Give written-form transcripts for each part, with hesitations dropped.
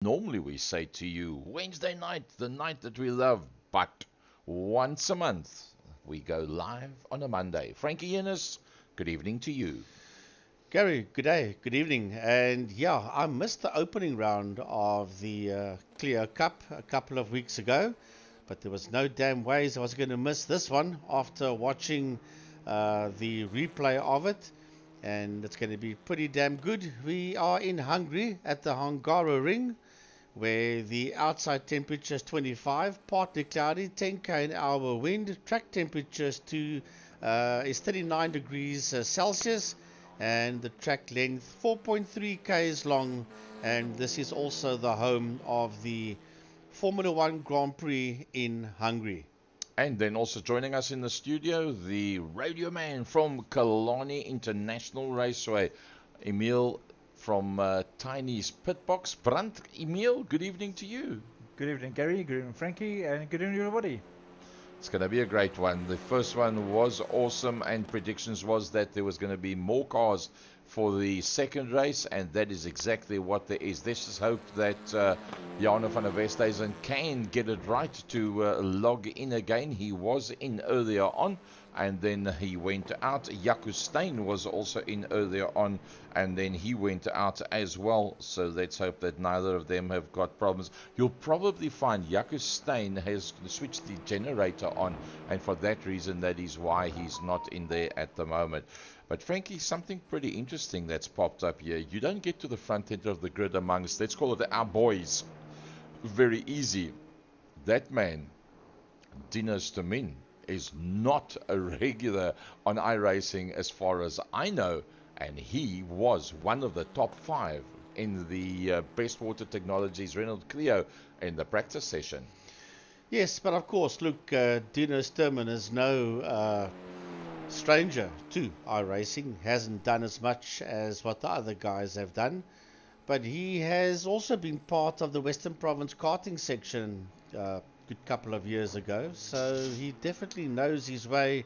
Normally, we say to you, Wednesday night, the night that we love, but once a month, we go live on a Monday. Frankie Innes, good evening to you. Gary, good day, good evening. And yeah, I missed the opening round of the Clio Cup a couple of weeks ago, but there was no damn ways I was going to miss this one after watching the replay of it. And it's going to be pretty damn good. We are in Hungary at the Hungaroring, where the outside temperature is 25, partly cloudy, 10 km an hour wind, track temperature is 39 degrees Celsius, and the track length 4.3 k's long, and this is also the home of the Formula One Grand Prix in Hungary. And then also joining us in the studio, the radio man from Kalani International Raceway, Emil from Tiny's Pitbox. Brandt, Emil, good evening to you. Good evening, Gary. Good evening, Frankie. And good evening, everybody. It's going to be a great one. The first one was awesome, and predictions was that there was going to be more cars for the second race, and that is exactly what there is. Let's just hope that Jarno van der Westhuizen can get it right to log in again. He was in earlier on, and then he went out. Jaco Steyn was also in earlier on, and then he went out as well. So let's hope that neither of them have got problems. You'll probably find Jaco Steyn has switched the generator on, and for that reason, that is why he's not in there at the moment. But Frankie, something pretty interesting that's popped up here. You don't get to the front end of the grid amongst, let's call it our boys, very easy. That man, Dino Stamin, is not a regular on iRacing as far as I know, and he was one of the top 5 in the Best Water Technologies Renault Clio in the practice session. Yes, but of course, look, Dino Sturman is no stranger to iRacing, hasn't done as much as what the other guys have done, but he has also been part of the Western Province karting section a good couple of years ago, so he definitely knows his way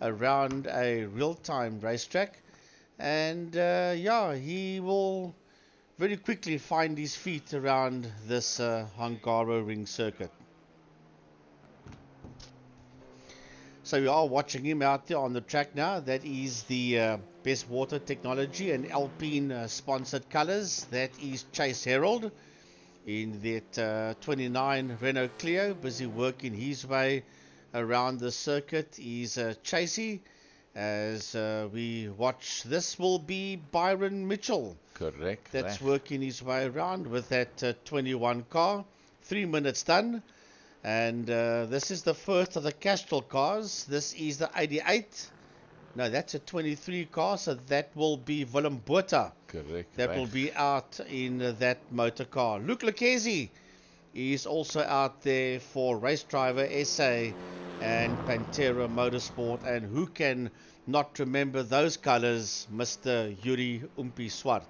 around a real-time racetrack, and yeah, he will very quickly find his feet around this Hungaroring circuit. So we are watching him out there on the track now. That is the Best Water Technology and Alpine sponsored colors. That is Chase Herald in that 29 Renault Clio, busy working his way around the circuit. Is Chasey. As we watch, this will be Byron Mitchell. Correct. That's working his way around with that 21 car. 3 minutes done. And this is the first of the Castrol cars. This is the 88. No, that's a 23 car, so that will be Willem Botha. Correct. That will be out in that motor car. Luke Lucchesi is also out there for Race Driver SA and Pantera Motorsport. And who can not remember those colors, Mr. Yuri Umpi Swart.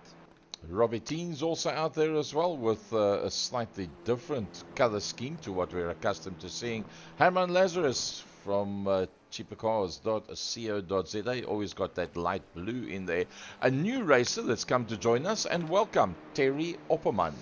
Robertine's also out there as well with a slightly different color scheme to what we're accustomed to seeing. Herman Lazarus from cheapercars.co.za always got that light blue in there. A new racer that's come to join us, and welcome, Terry Opperman.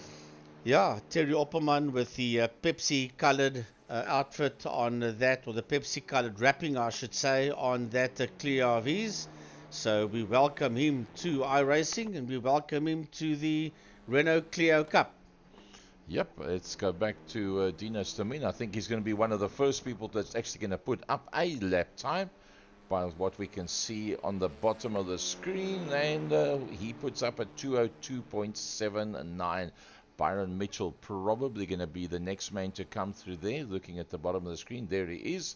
Yeah, Terry Opperman with the Pepsi colored outfit on that, or the Pepsi colored wrapping, I should say, on that Clio of his. So we welcome him to iRacing, and we welcome him to the Renault Clio Cup. Yep, let's go back to Dino Stamin. I think he's going to be one of the first people that's actually going to put up a lap time by what we can see on the bottom of the screen, and he puts up a 202.79. Byron Mitchell probably going to be the next man to come through there. Looking at the bottom of the screen, there he is.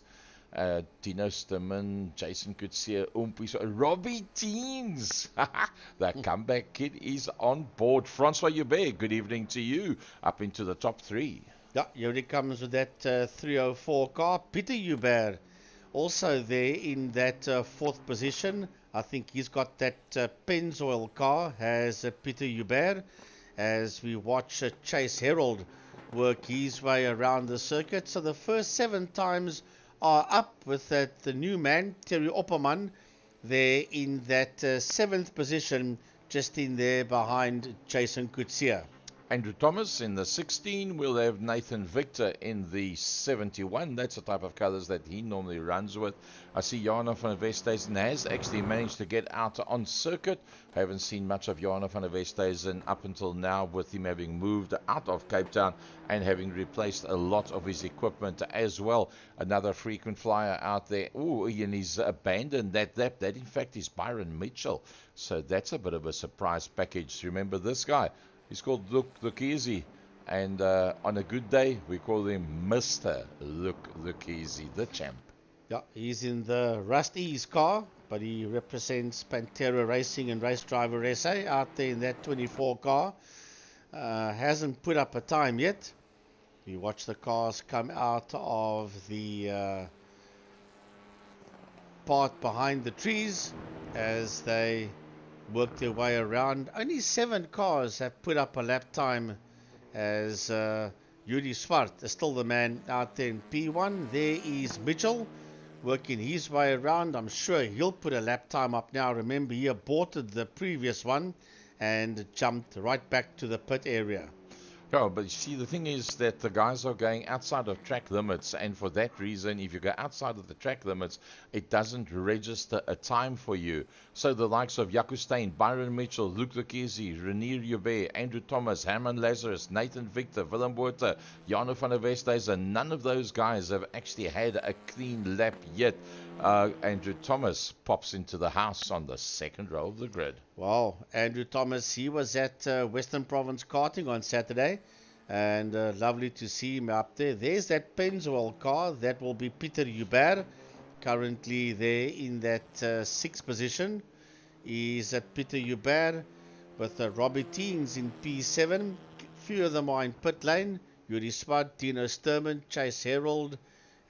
Dino Stamin, Jason Coetzee, Robbie Teens. The comeback kid is on board. Francois Hubert, good evening to you. Up into the top 3. Yeah, here he comes with that 304 car. Peter Hubert also there in that 4th position. I think he's got that Pennzoil car, has Peter Hubert, as we watch Chase Herald work his way around the circuit. So the first 7 times are up with the new man, Terry Opperman, there in that 7th position, just in there behind Jason Coetzee. Andrew Thomas in the 16. We'll have Nathan Victor in the 71. That's the type of colours that he normally runs with. I see Jarno van der Westhuizen has actually managed to get out on circuit. I haven't seen much of Jarno van der Westhuizen up until now, with him having moved out of Cape Town and having replaced a lot of his equipment as well. Another frequent flyer out there. Oh, and he's abandoned that. That in fact is Byron Mitchell. So that's a bit of a surprise package. Remember this guy? He's called Luke Lucchese, and on a good day, we call him Mr. Luke Lucchese, the champ. Yeah, he's in the Rusty's car, but he represents Pantera Racing and Race Driver SA out there in that 24 car. Hasn't put up a time yet. You watch the cars come out of the part behind the trees as they work their way around. Only 7 cars have put up a lap time, as Yuri Swart is still the man out there in P1. There is Mitchell working his way around. I'm sure he'll put a lap time up now. Remember, he aborted the previous one and jumped right back to the pit area. Oh, but you see, the thing is that the guys are going outside of track limits, and for that reason, if you go outside of the track limits, it doesn't register a time for you. So the likes of Jaco Steyn, Byron Mitchell, Luke Lucchese, Renier Joubert, Andrew Thomas, Herman Lazarus, Nathan Victor, Willem Botha, Jarno van der Westhuizen, none of those guys have actually had a clean lap yet. Andrew Thomas pops into the house on the second row of the grid. Wow, Andrew Thomas, he was at Western Province karting on Saturday, and lovely to see him up there. There's that Pennzoil car. That will be Peter Hubert, currently there in that 6th position. He's at Peter Hubert with Robbie Teens in P7. Few of them are in pit lane. Yuri Swart, Dino Sturman, Chase Herald,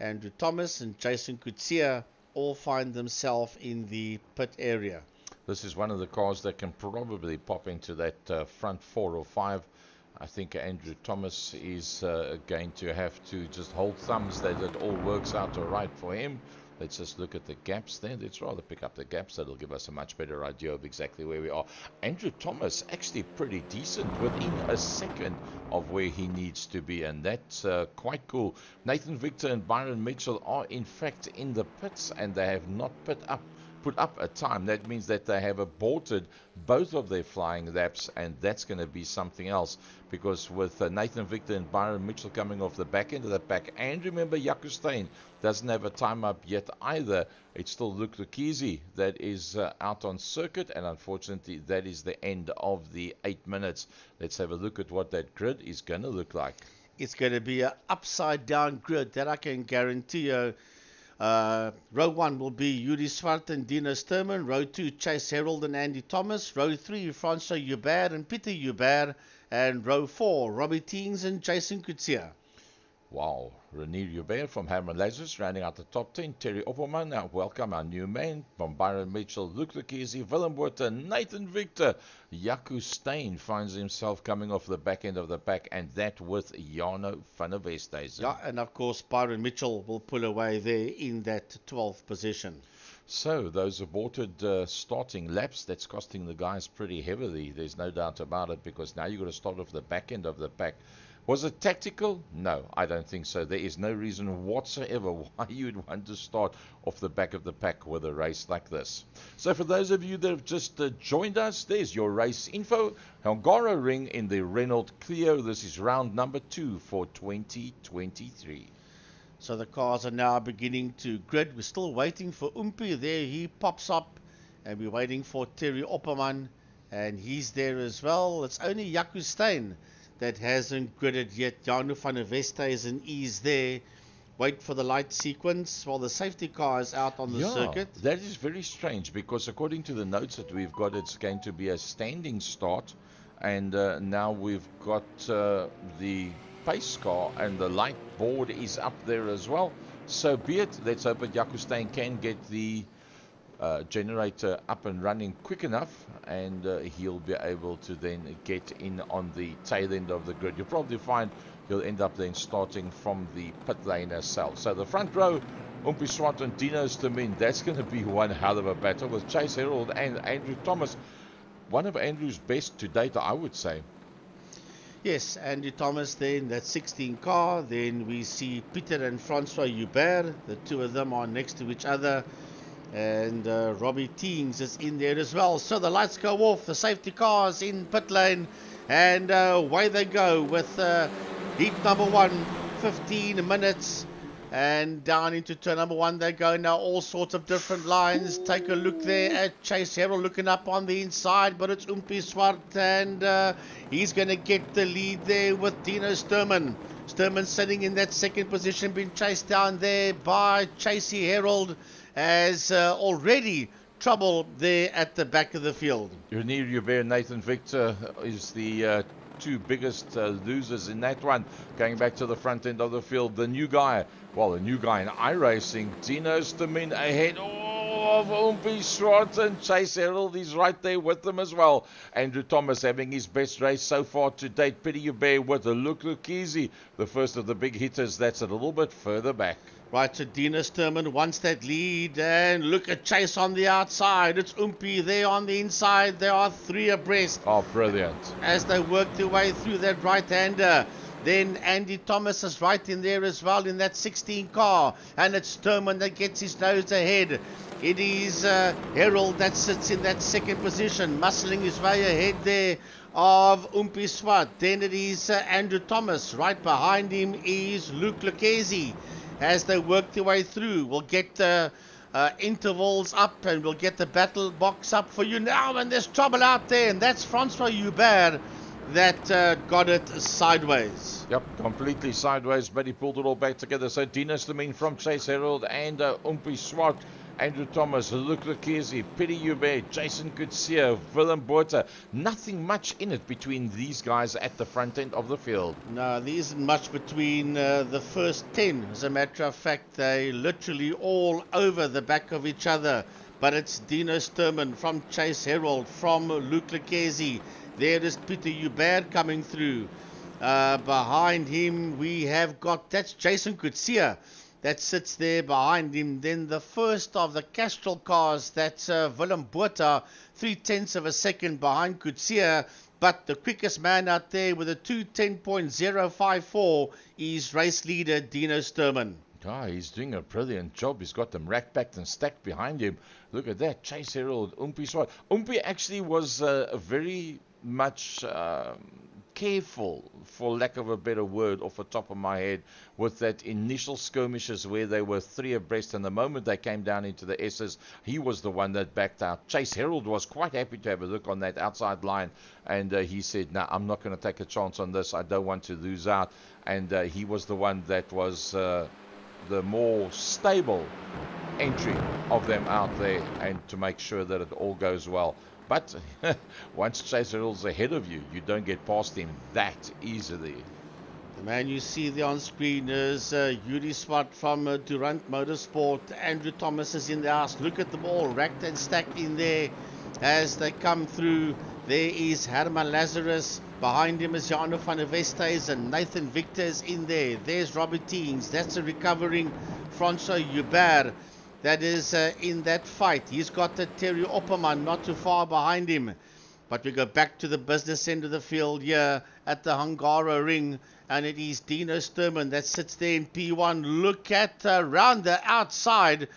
Andrew Thomas and Jason Kutsia all find themselves in the pit area. This is one of the cars that can probably pop into that front 4 or 5. I think Andrew Thomas is going to have to just hold thumbs that it all works out all right for him. Let's just look at the gaps there. Let's rather pick up the gaps. That'll give us a much better idea of exactly where we are. Andrew Thomas actually pretty decent, within a second of where he needs to be, and that's quite cool. Nathan Victor and Byron Mitchell are in fact in the pits, and they have not put up a time. That means that they have aborted both of their flying laps, and that's going to be something else, because with Nathan Victor and Byron Mitchell coming off the back end of the pack, and remember Jaco Steyn doesn't have a time up yet either. It's still Luke Lucchese that is out on circuit, and unfortunately that is the end of the 8 minutes. Let's have a look at what that grid is going to look like. It's going to be an upside down grid, that I can guarantee you. Row 1 will be Yuri Swart and Dino Sturman. Row 2, Chase Herald and Andy Thomas. Row 3, Francois Hubert and Peter Hubert. And row 4, Robbie Teens and Jason Kutsia. Wow, Renier Joubert from Herman Lazarus rounding out the top 10. Terry Opperman, now welcome our new man. From Byron Mitchell, Luke Lucchese, Willem Botha, Nathan Victor. Jaco Steyn finds himself coming off the back end of the pack, and that with Jarno van der Westhuizen. Yeah, and of course Byron Mitchell will pull away there in that 12th position. So those aborted starting laps, that's costing the guys pretty heavily. There's no doubt about it, because now you've got to start off the back end of the pack. Was it tactical? No, I don't think so. There is no reason whatsoever why you'd want to start off the back of the pack with a race like this. So for those of you that have just joined us, there's your race info. Hungaroring in the Renault Clio. This is round number 2 for 2023. So the cars are now beginning to grid. We're still waiting for Umpi there. He pops up, and we're waiting for Terry Opperman, and he's there as well. It's only Jaco Steyn that hasn't gridded yet. Jarno van der Westhuizen is there. Wait for the light sequence while the safety car is out on the circuit. That is very strange, because according to the notes that we've got, it's going to be a standing start, and now we've got the pace car and the light board is up there as well. So be it. Let's hope that Jaco Steyn can get the generator up and running quick enough, and he'll be able to then get in on the tail end of the grid. You'll probably find he'll end up then starting from the pit lane itself. So the front row, Umpi Swart and Dino Sturman, that's going to be one hell of a battle with Chase Herald and Andrew Thomas. One of Andrew's best to date, I would say. Yes, Andy Thomas there in that 16 car. Then we see Peter and Francois Hubert. The two of them are next to each other. And Robbie Teens is in there as well. So the lights go off, the safety cars in pit lane, and away they go with heat number 1, 15 minutes, and down into turn number 1 they go now. All sorts of different lines. Take a look there at Chase Herald looking up on the inside, but it's Umpi Swart, and he's going to get the lead there with Dino Sturman. Sturman sitting in that second position, being chased down there by Chasey Herald, as already trouble there at the back of the field. Renier Hubert, Nathan Victor is the two biggest losers in that one. Going back to the front end of the field, the new guy in iRacing, Dino Sturman ahead of Umpi Swart, and Chase Herald is right there with them as well. Andrew Thomas having his best race so far to date. Pity Hubert with a look easy, the first of the big hitters. That's a little bit further back. Right, so Dino Sturman wants that lead, and look at Chase on the outside. It's Umpi there on the inside. There are 3 abreast. Oh, brilliant. As they work their way through that right-hander. Then Andy Thomas is right in there as well in that 16 car, and it's Sturman that gets his nose ahead. It is Herald that sits in that second position, muscling his way ahead there of Umpi Swart. Then it is Andrew Thomas. Right behind him is Luke Lucchese. As they work their way through, we'll get the intervals up, and we'll get the battle box up for you now. And there's trouble out there, and that's Francois Hubert that got it sideways. Yep, completely sideways, but he pulled it all back together. So Dino Sturman from Chase Herald and Umpi Swart, Andrew Thomas, Luke Lucchese, Pity Hubert, Jason Kutsia, Willem Botha. Nothing much in it between these guys at the front end of the field. No, there isn't much between the first 10. As a matter of fact, they literally all over the back of each other. But it's Dino Sturman from Chase Herald, from Luke Lucchese. There is Peter Hubert coming through. Behind him we have got, that's Jason Kutsia that sits there behind him. Then the first of the Castrol cars, that's Willem Botha, 0.3 of a second behind Kutsia. But the quickest man out there with a 2:10.054 is race leader Dino Sturman. He's doing a brilliant job. He's got them racked, backed and stacked behind him. Look at that. Chase Herald, Umpi Swart. Umpi actually was very much careful, for lack of a better word, off the top of my head, with that initial skirmishes where they were 3 abreast, and the moment they came down into the S's, he was the one that backed out. Chase Herald was quite happy to have a look on that outside line, and he said, no, I'm not going to take a chance on this. I don't want to lose out. And he was the one that was the more stable entry of them out there, and to make sure that it all goes well. But once Chase Herald's ahead of you, you don't get past him that easily. The man you see there on screen is Yuri Swart from Durant Motorsport. Andrew Thomas is in the house. Look at them all racked and stacked in there as they come through. There is Herman Lazarus. Behind him is Jano van der Vestes, and Nathan Victor is in there. There's Robert Teens. That's a recovering Francois Hubert that is in that fight. He's got Terry Opperman not too far behind him. But we go back to the business end of the field here at the Hungaroring, and it is Dino Sturman that sits there in P1. Look at round the outside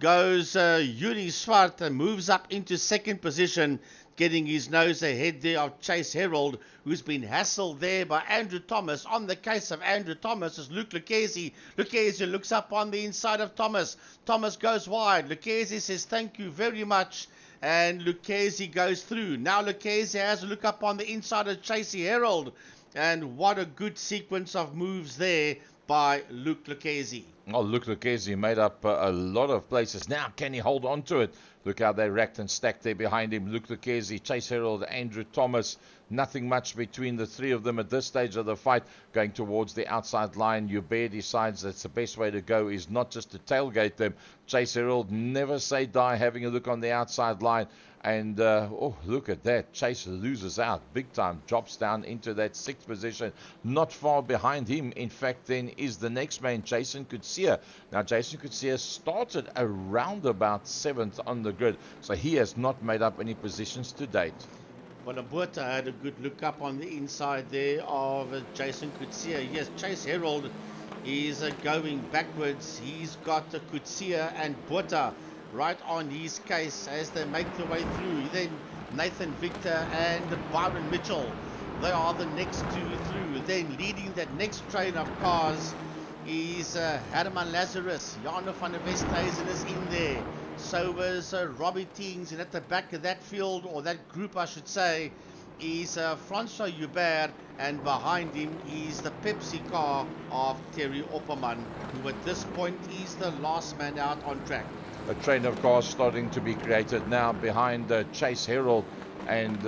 goes Yuri Swart, and moves up into second position, getting his nose ahead there of Chase Herald, who's been hassled there by Andrew Thomas. On the case of Andrew Thomas is Luke Lucchese. Lucchese looks up on the inside of Thomas. Thomas goes wide. Lucchese says thank you very much, and Lucchese goes through. Now Lucchese has a look up on the inside of Chasey Herald, and what a good sequence of moves there by Luke Lucchese. Oh, Luke Lucchese made up a lot of places. Now, can he hold on to it? Look how they racked and stacked there behind him. Luke Lucchese, Chase Herald, Andrew Thomas. Nothing much between the three of them at this stage of the fight. Going towards the outside line, Hubert decides that's the best way to go is not just to tailgate them. Chase Herald, never say die, having a look on the outside line. And, oh, look at that. Chase loses out big time. Drops down into that sixth position. Not far behind him, in fact, then is the next man, Jason Kutsia. Now, Jason Kutsia started around about 7th on the grid. So he has not made up any positions to date. Well, Abuta had a good look up on the inside there of Jason Kutsia. Yes, Chase Herald is going backwards. He's got Kutsia and Buta right on his case as they make their way through. Then Nathan Victor and Byron Mitchell, they are the next two through. Then leading that next train of cars is Herman Lazarus. Jarno van der Westhuizen is in there. So is Robbie Teens, and at the back of that field, or that group I should say, is Francois Hubert, and behind him is the Pepsi car of Terry Opperman, who at this point is the last man out on track. A train of cars starting to be created now behind Chase Herald. And,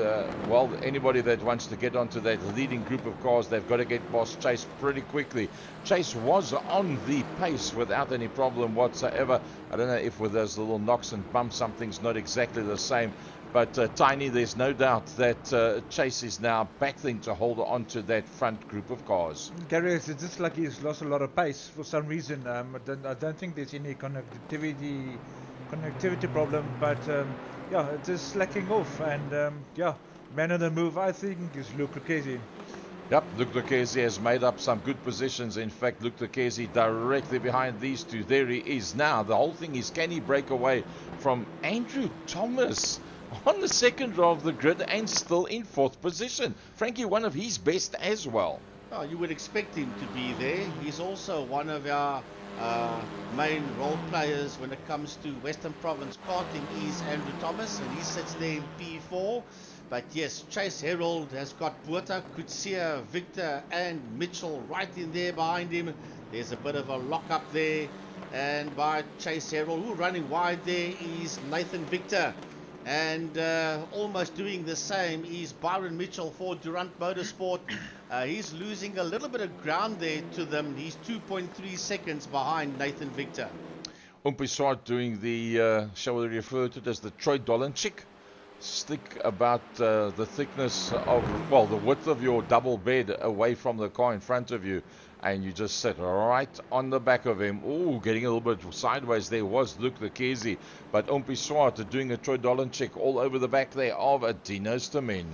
well, anybody that wants to get onto that leading group of cars, they've got to get past Chase pretty quickly. Chase was on the pace without any problem whatsoever. I don't know if with those little knocks and bumps, something's not exactly the same. But, Tiny, there's no doubt that Chase is now battling to hold on to that front group of cars. Gary, it's just like he's lost a lot of pace for some reason. I don't think there's any connectivity problem, but yeah, it is slacking off. And yeah, man on the move, I think, is Luke Lucchesi. Yep, Luke Lucchesi has made up some good positions. In fact, Luke Lucchesi directly behind these two. There he is now. The whole thing is, can he break away from Andrew Thomas on the second row of the grid and still in fourth position? Frankie, one of his best as well. Oh, you would expect him to be there. He's also one of our main role players when it comes to Western Province karting is Andrew Thomas, and he sits there in P4. But yes, Chase Herald has got Buerta, Kutsia, Victor and Mitchell right in there behind him. There's a bit of a lock up there, and by Chase Herald, who running wide there is Nathan Victor. And almost doing the same is Byron Mitchell for Durant Motorsport. He's losing a little bit of ground there to them. He's 2.3 seconds behind Nathan Victor. Umpiswart doing the, shall we refer to it as the Troy Dolanchik? Stick about the thickness of, well, the width of your double bed away from the car in front of you. And you just sit right on the back of him. Oh, getting a little bit sideways there was Luke Lucchesi. But Umpi Swart doing a Troy Dolanchik all over the back there of a Dino Sturmin.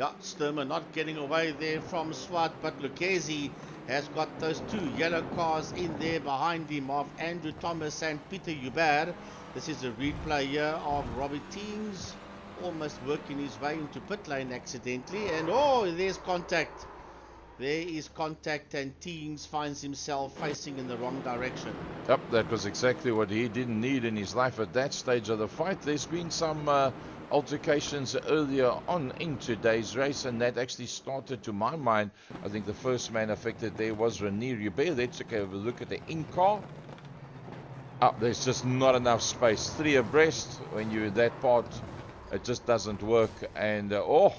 Yeah, Sturman not getting away there from Swart, but Lucchesi has got those two yellow cars in there behind him of Andrew Thomas and Peter Hubert. This is a replay here of Robbie Teens almost working his way into pit lane accidentally. And oh, there's contact. There is contact, and Teens finds himself facing in the wrong direction. Yep, that was exactly what he didn't need in his life at that stage of the fight. There's been some altercations earlier on in today's race, and that actually started, to my mind, I think the first man affected there was Renier Hubert. Let's take a look at the in-car. There's just not enough space. 3 abreast when you're in that part. It just doesn't work, and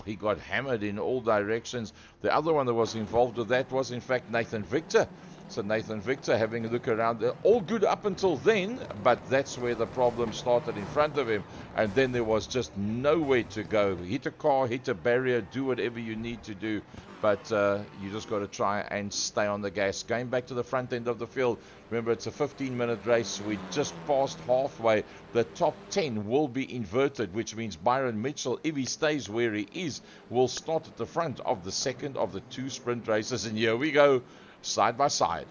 he got hammered in all directions. The other one that was involved with that was in fact Nathan Victor. So Nathan Victor having a look around, all good up until then, but that's where the problem started in front of him, and then there was just nowhere to go. Hit a car, hit a barrier, do whatever you need to do, but you just got to try and stay on the gas. Going back to the front end of the field, remember it's a 15-minute race. We just passed halfway. The top 10 will be inverted, which means Byron Mitchell, if he stays where he is, will start at the front of the second of the 2 sprint races, and here we go. Side by side.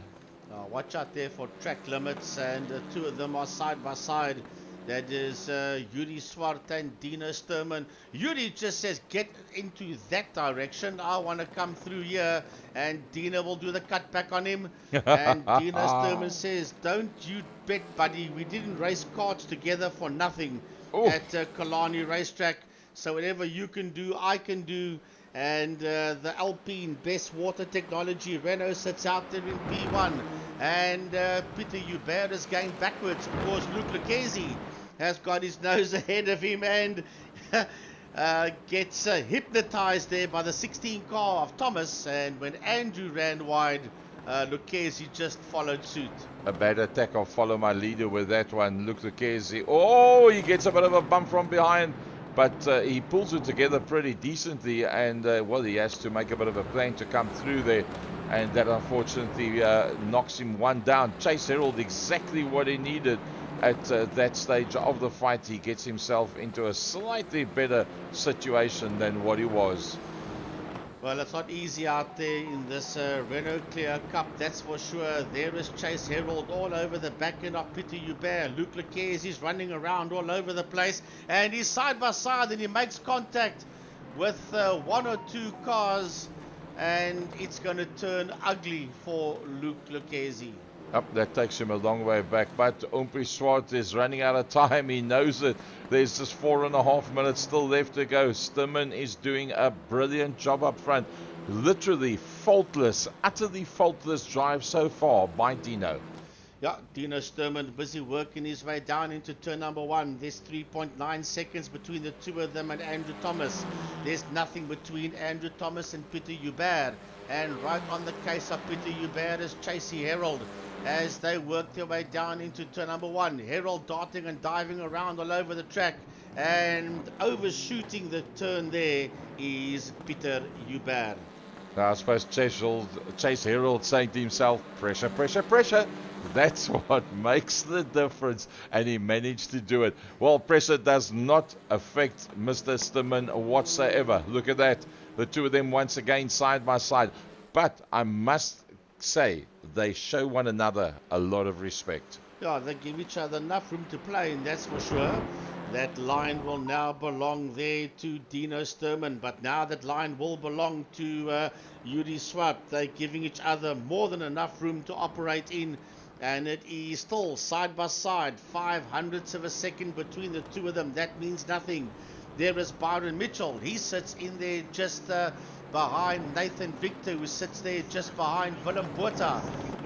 Watch out there for track limits, and 2 of them are side by side. That is Yuri Swart and Dino Sturman. Yuri just says, get into that direction. I want to come through here, and Dino will do the cut back on him. And Dino Sturman says, don't you bet, buddy. We didn't race karts together for nothing at Killarney Racetrack. So whatever you can do, I can do. And the Alpine Best Water Technology Renault sits out there in P1. And Peter Hubert is going backwards because Luke Lucchesi has got his nose ahead of him and gets hypnotized there by the 16 car of Thomas. And when Andrew ran wide, Lucchesi just followed suit. A bad attack. I'll follow my leader with that one. Luke Lucchesi. Oh, he gets a bit of a bump from behind. But he pulls it together pretty decently, and he has to make a bit of a plan to come through there, and that unfortunately knocks him one down. Chase Herald exactly what he needed at that stage of the fight he gets himself into a slightly better situation than what he was. Well, it's not easy out there in this Renault Clio Cup, that's for sure. There is Chase Herald all over the back end of Peter Hubert. Luc Lequez is running around all over the place, and he's side by side, and he makes contact with one or two cars, and it's going to turn ugly for Luc Lequez. Up, that takes him a long way back, but Umpi Swart is running out of time. He knows it. There's just 4.5 minutes still left to go. Sturman is doing a brilliant job up front. Literally faultless, utterly faultless drive so far by Dino. Yeah, Dino Sturman busy working his way down into turn number 1. There's 3.9 seconds between the two of them and Andrew Thomas. There's nothing between Andrew Thomas and Peter Hubert. And right on the case of Peter Hubert is Chasey Herald as they work their way down into turn number 1. Herald darting and diving around all over the track, and overshooting the turn there is Peter Hubert. Now I suppose Chase Herald saying to himself, pressure, pressure, pressure. That's what makes the difference, and he managed to do it. Well, pressure does not affect Mr. Sturman whatsoever. Look at that. The two of them once again side by side. But I must say, they show one another a lot of respect. Yeah, they give each other enough room to play, and that's for sure. That line will now belong there to Dino Sturman, but now that line will belong to Yuri Swart. They're giving each other more than enough room to operate in, and it is still side by side, 0.05 of a second between the two of them. That means nothing. There is Byron Mitchell. He sits in there just behind Nathan Victor, who sits there just behind Willem Botha.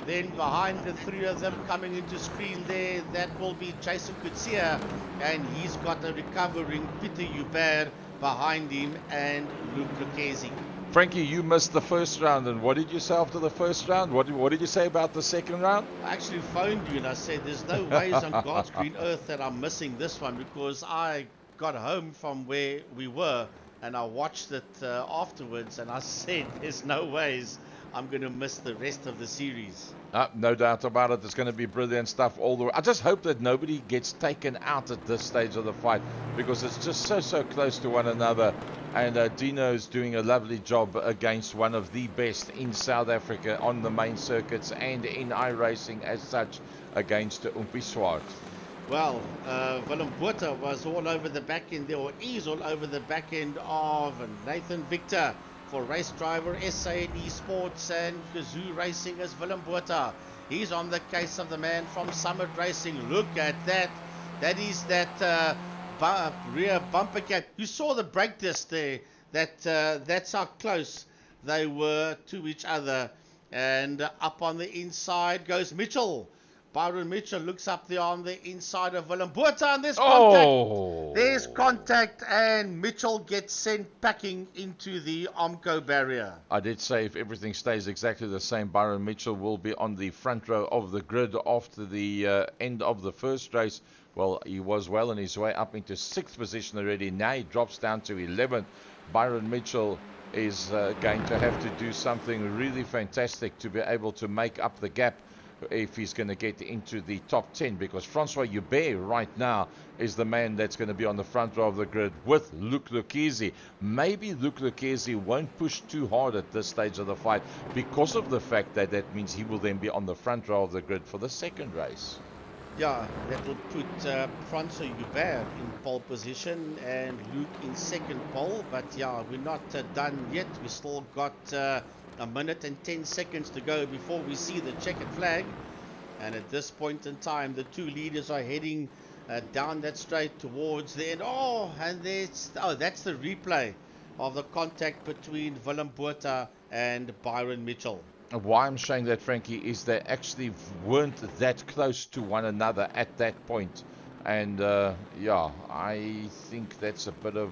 Then behind the three of them coming into screen there, that will be Jason Kutsia, and he's got a recovering Peter Hubert behind him, and Luc Lequez. Frankie, you missed the first round, and what did you say after the first round? What did you say about the second round? I actually phoned you and I said there's no ways on God's green earth that I'm missing this one, because I got home from where we were and I watched it afterwards, and I said there's no ways I'm going to miss the rest of the series. No doubt about it. It's going to be brilliant stuff all the way. I just hope that nobody gets taken out at this stage of the fight, because it's just so close to one another. And Dino's doing a lovely job against one of the best in South Africa on the main circuits and in iRacing as such, against Umpi Swart. Well, Willem Botha was all over the back end there, or is all over the back end of Nathan Victor for race driver SA and Esports and Kazoo Racing as Willem Botha. He's on the case of the man from Summit Racing. Look at that. That is that rear bumper cap. You saw the brake disc there. That's how close they were to each other. And up on the inside goes Mitchell. Byron Mitchell looks up there on the inside of Willem Botha, and there's contact. Oh. There's contact, and Mitchell gets sent packing into the Omco barrier. I did say if everything stays exactly the same, Byron Mitchell will be on the front row of the grid after the end of the first race. Well, he was well on his way up into 6th position already. Now he drops down to 11th. Byron Mitchell is going to have to do something really fantastic to be able to make up the gap if he's going to get into the top 10, because Francois Hubert right now is the man that's going to be on the front row of the grid with Luc Lequez. Maybe Luc Lequez won't push too hard at this stage of the fight, because of the fact that that means he will then be on the front row of the grid for the second race. Yeah, that will put Francois Hubert in pole position and Luc in second pole. But yeah, we're not done yet. We still got a minute and 10 seconds to go before we see the checkered flag. And at this point in time, the two leaders are heading down that straight towards the end. And that's the replay of the contact between Willem Botha and Byron Mitchell. Why I'm saying that, Frankie, is they actually weren't that close to one another at that point. And yeah, I think that's a bit of...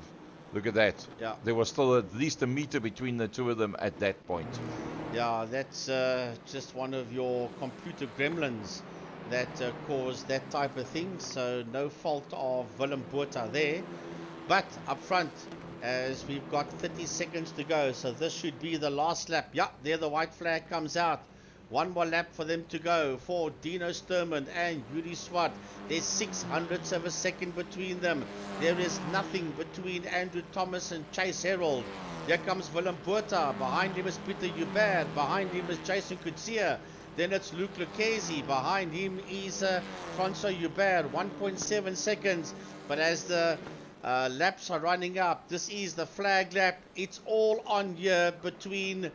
Look at that. Yeah. There was still at least a meter between the two of them at that point. Yeah, that's just one of your computer gremlins that caused that type of thing. So no fault of Willem Botha there. But up front, as we've got 30 seconds to go, so this should be the last lap. Yeah, there the white flag comes out One more lap for them to go for Dino Sturman and Yuri Swart. There's 600ths of a second between them. There is nothing between Andrew Thomas and Chase Herald. Here comes Willem Botha. Behind him is Peter Hubert. Behind him is Jason Kutsia. Then it's Luc Lucchesi. Behind him is Francois Hubert. 1.7 seconds. But as the laps are running up, this is the flag lap. It's all on here between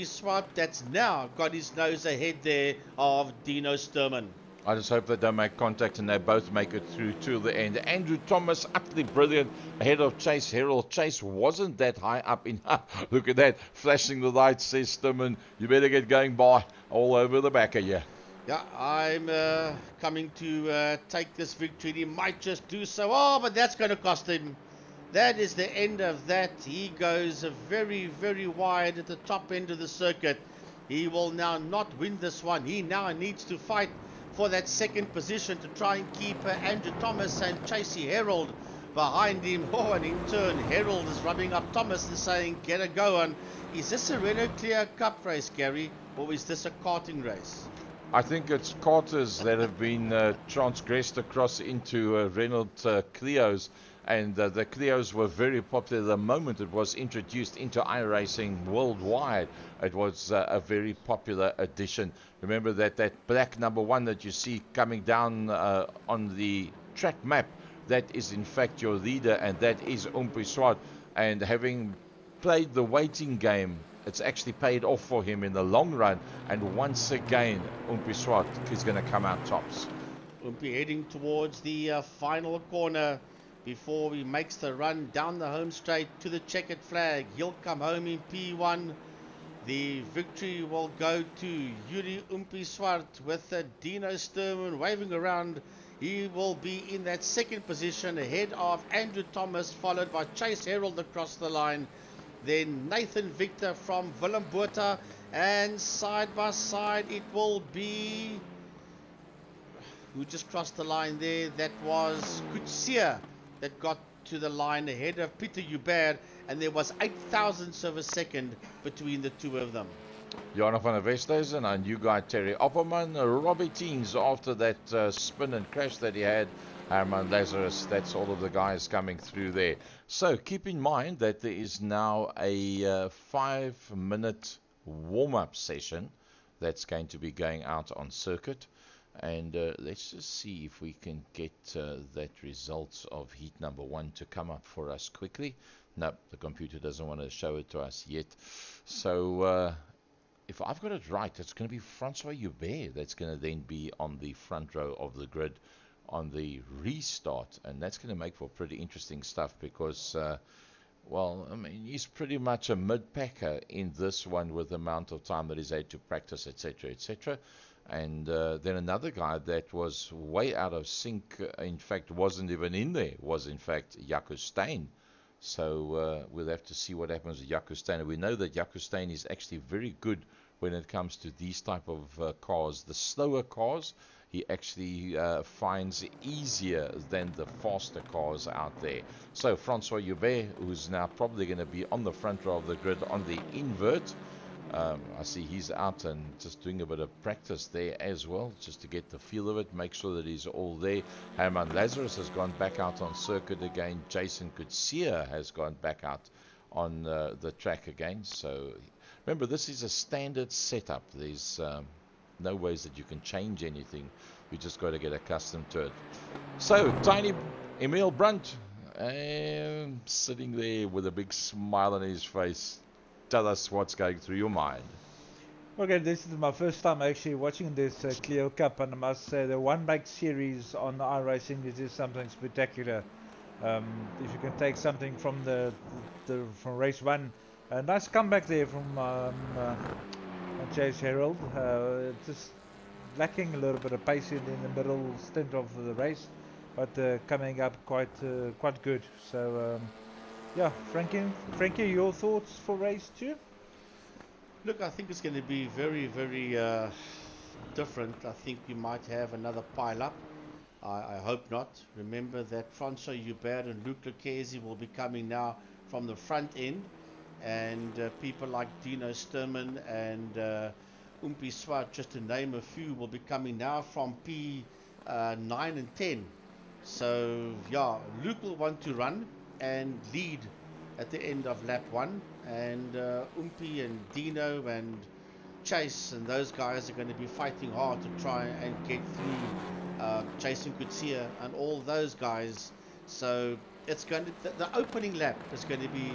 Swart, that's now got his nose ahead there of Dino Sturman. I just hope they don't make contact and they both make it through to the end. Andrew Thomas, utterly brilliant, ahead of Chase Herald. Chase wasn't that high up in. Look at that, flashing the lights, says Sturman. You better get going by all over the back of you. Yeah, I'm coming to take this victory. He might just do so. Oh, but that's going to cost him. That is the end of that. He goes very, very wide at the top end of the circuit. He will now not win this one. He now needs to fight for that second position to try and keep Andrew Thomas and Chasey Herald behind him. Oh, and in turn, Herald is rubbing up Thomas and saying, get a go on. Is this a Renault Clio Cup race, Gary, or is this a karting race? I think it's karters that have been transgressed across into Renault Clios. And the Clios were very popular the moment it was introduced into iRacing worldwide. It was a very popular addition. Remember that black number 1 that you see coming down on the track map, that is in fact your leader, and that is Swart. And having played the waiting game, it's actually paid off for him in the long run. And once again, Swart is going to come out tops. Heading towards the final corner before he makes the run down the home straight to the checkered flag. He'll come home in P1. The victory will go to Yuri Swart with Dino Sturman waving around. He will be in that second position ahead of Andrew Thomas, followed by Chase Herald across the line. Then Nathan Victor from Willem Botha, and side by side it will be, who just crossed the line there? That was Kutsia that got to the line ahead of Peter Hubert, and there was 0.008 of a second between the two of them. Jana van der Westhuizen, our new guy Terry Opperman, Robbie Teens after that spin and crash that he had, Herman Lazarus, that's all of the guys coming through there. So keep in mind that there is now a 5-minute warm-up session that's going to be going out on circuit. And let's just see if we can get that results of heat number 1 to come up for us quickly. No, the computer doesn't want to show it to us yet. So if I've got it right, it's going to be Francois Hubert that's going to then be on the front row of the grid on the restart. And that's going to make for pretty interesting stuff because, well, I mean, he's pretty much a mid-packer in this one with the amount of time that he's had to practice, etc., etc. And then another guy that was way out of sync, in fact, wasn't even in there, was in fact Jaco Steyn. So we'll have to see what happens with Jaco Steyn. We know that Jaco Steyn is actually very good when it comes to these type of cars. The slower cars, he actually finds easier than the faster cars out there. So Francois Hubert, who's now probably going to be on the front row of the grid on the invert. I see he's out and just doing a bit of practice there as well, just to get the feel of it, make sure that he's all there. Herman Lazarus has gone back out on circuit again. Jason Kutsia has gone back out on the track again. So remember, this is a standard setup. There's no ways that you can change anything. You just got to get accustomed to it. So tiny Emil Brunt, sitting there with a big smile on his face. Tell us what's going through your mind. Okay, this is my first time actually watching this Clio Cup, and I must say the one-bike series on iRacing is just something spectacular. If you can take something from from race 1, a nice comeback there from Chase Herald, just lacking a little bit of pace in the middle stint of the race, but coming up quite good. So. Yeah, Frankie, your thoughts for race 2? Look, I think it's going to be very, very different. I think you might have another pile-up. I hope not. Remember that Francois Hubert and Luc Lucchesi will be coming now from the front end, and people like Dino Sturman and Umpi Swart, just to name a few, will be coming now from P9 and 10. So, yeah, Luke will want to run and lead at the end of lap 1. And Umpi and Dino and Chase and those guys are going to be fighting hard to try and get through Jason Kutsia and all those guys. So it's going to, the opening lap is going to be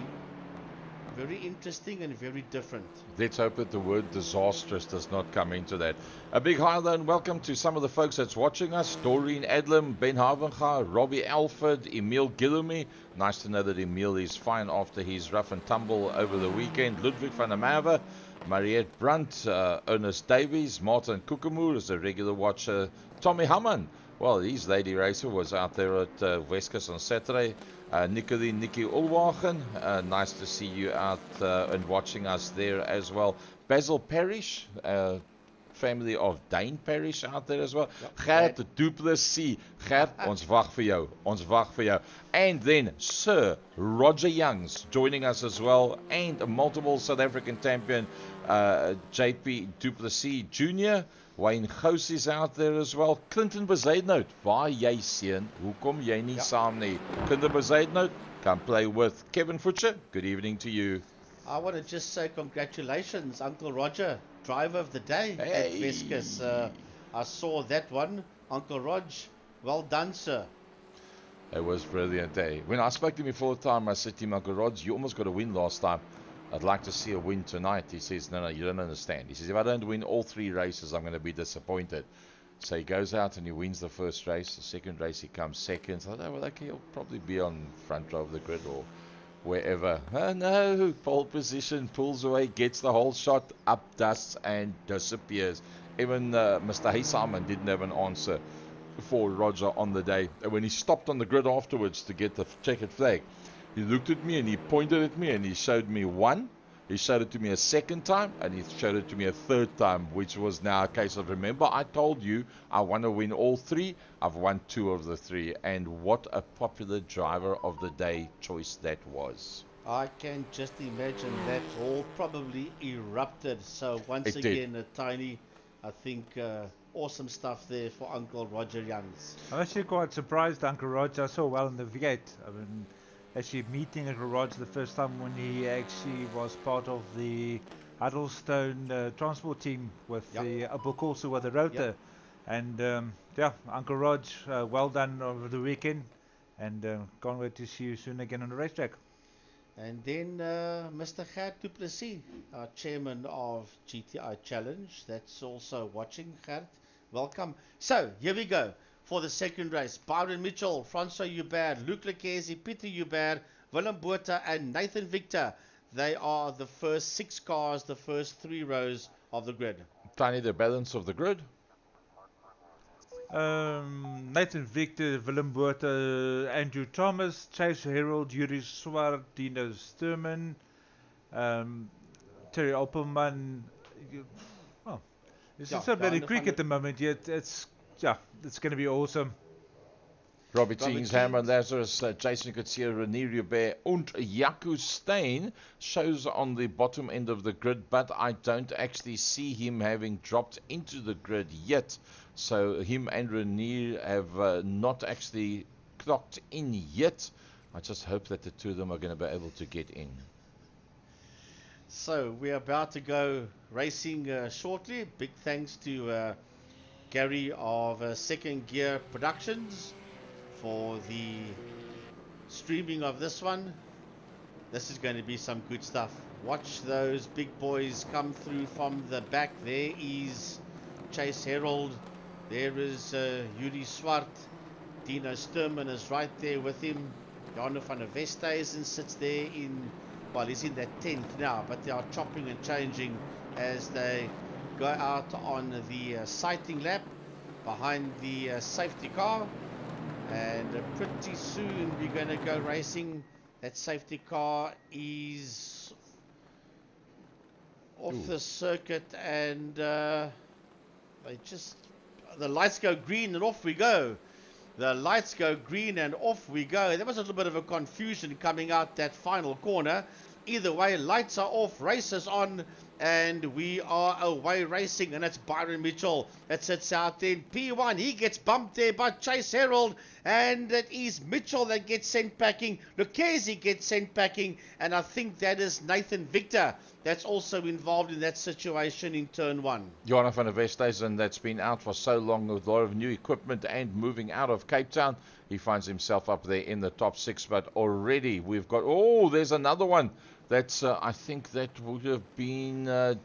very interesting and very different. Let's hope that the word disastrous does not come into that. A big hi though and welcome to some of the folks that's watching us. Doreen Adlam, Ben Havenga, Robbie Alford, Emil Guillaume. Nice to know that Emil is fine after his rough and tumble over the weekend. Ludwig van der Merwe, Mariette Brunt, Ernest Davies, Martin Kukamoer is a regular watcher. Tommy Hamman, well, his lady racer was out there at Weskus on Saturday. Nikki Ulwagen, nice to see you out and watching us there as well. Basil Parrish, family of Dane Parrish out there as well. Gert Duplessis, Gert, ons wag vir jou, ons wag vir jou. And then Sir Roger Youngs joining us as well, and a multiple South African champion, JP Duplessis Jr. Wayne Gous is out there as well. Clinton Bezuidenhout, waar jy seun, hoekom jy nie saam nie? Clinton Bezuidenhout, come play with Kevin Futcher. Good evening to you. I want to just say congratulations, Uncle Roger, driver of the day at Weskus. I saw that one. Uncle Rog, well done, sir. It was brilliant day. When I spoke to him before the time, I said to him, Uncle Rog, you almost got a win last time. I'd like to see a win tonight. He says, no, you don't understand. He says, if I don't win all 3 races, I'm going to be disappointed. So he goes out and he wins the first race. The second race, he comes second. So I thought, well, okay, he'll probably be on front row of the grid or wherever. Oh, no, pole position, pulls away, gets the whole shot, up dusts and disappears. Even Mr. Haysaman didn't have an answer for Roger on the day. And when he stopped on the grid afterwards to get the checkered flag, he looked at me and he pointed at me and he showed me one. He showed it to me a second time and he showed it to me a third time, which was now a case of, remember, I told you I want to win all 3. I've won 2 of the 3. And what a popular driver of the day choice that was. I can just imagine that all probably erupted. So once It again, a tiny, I think, awesome stuff there for Uncle Roger Youngs. I'm actually quite surprised Uncle Roger. I saw well in the V8. I mean, actually meeting Uncle Roger the first time when he actually was part of the Huddlestone transport team with the Opel Corsa with the rotor. And yeah, Uncle Rog, well done over the weekend, and can't wait to see you soon again on the racetrack. And then Mr. Gert Duplessis, our chairman of GTI Challenge, that's also watching. Gert, welcome. So here we go for the second race. Byron Mitchell, Francois Hubert, Luc Lequesi, Peter Hubert, Willem Botha and Nathan Victor. They are the first 6 cars, the first 3 rows of the grid. Tiny, the balance of the grid. Nathan Victor, Willem Botha, Andrew Thomas, Chase Harold, Yuri Swart, Dino Sturman, Terry Opelman. Well, it's so very quick at the moment, yet it's going to be awesome. Robbie Teens, Herman Lazarus, Jason Kutsia, René Rubert, and Jaco Steyn shows on the bottom end of the grid, but I don't actually see him having dropped into the grid yet. So him and René have not actually clocked in yet. I just hope that the 2 of them are going to be able to get in. So we're about to go racing shortly. Big thanks to Gary of Second Gear Productions for the streaming of this one. This is going to be some good stuff. Watch those big boys come through from the back. There is Chase Harold. There is Yuri Swart. Dino Sturman is right there with him. Jarno van der Westhuizen sits there in, well, he's in that tent now, but they are chopping and changing as they go out on the sighting lap behind the safety car. And pretty soon we're going to go racing. That safety car is off the circuit, and the lights go green and off we go. The lights go green and off we go. There was a little bit of a confusion coming out that final corner. Either way, lights are off, races on, and we are away racing, and it's Byron Mitchell that sits out there in P1. He gets bumped there by Chase Herald, and it is Mitchell that gets sent packing. Lucchese gets sent packing, and I think that is Nathan Victor that's also involved in that situation in turn 1. Johanna van der Westhuizen, that's been out for so long with a lot of new equipment and moving out of Cape Town. He finds himself up there in the top 6, but already we've got, there's another one. That's, I think that would have been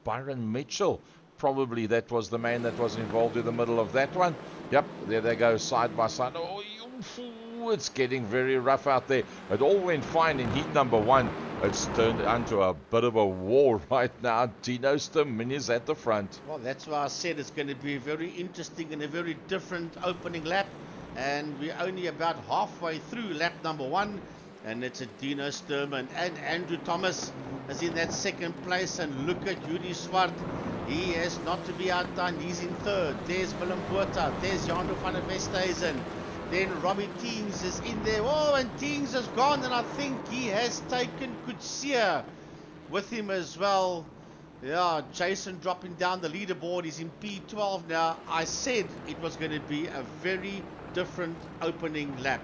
Byron Mitchell. Probably that was the man that was involved in the middle of that one. Yep, there they go, side by side. It's getting very rough out there. It all went fine in heat number 1. It's turned into a bit of a war right now. Dino Sturman is at the front. Well, that's why I said it's going to be very interesting and a very different opening lap. And we're only about halfway through lap number 1. And it's a Dino Sturman, and Andrew Thomas is in that second place. And look at Yuri Swart. He has not to be outdone. He's in third. There's Willem Botha. There's Jano van der Westhuizen. Then Robbie Teens is in there. Oh, and Teens has gone, and I think he has taken Kutsia with him as well. Yeah, Jason dropping down the leaderboard. He's in P12 now. I said it was going to be a very different opening lap.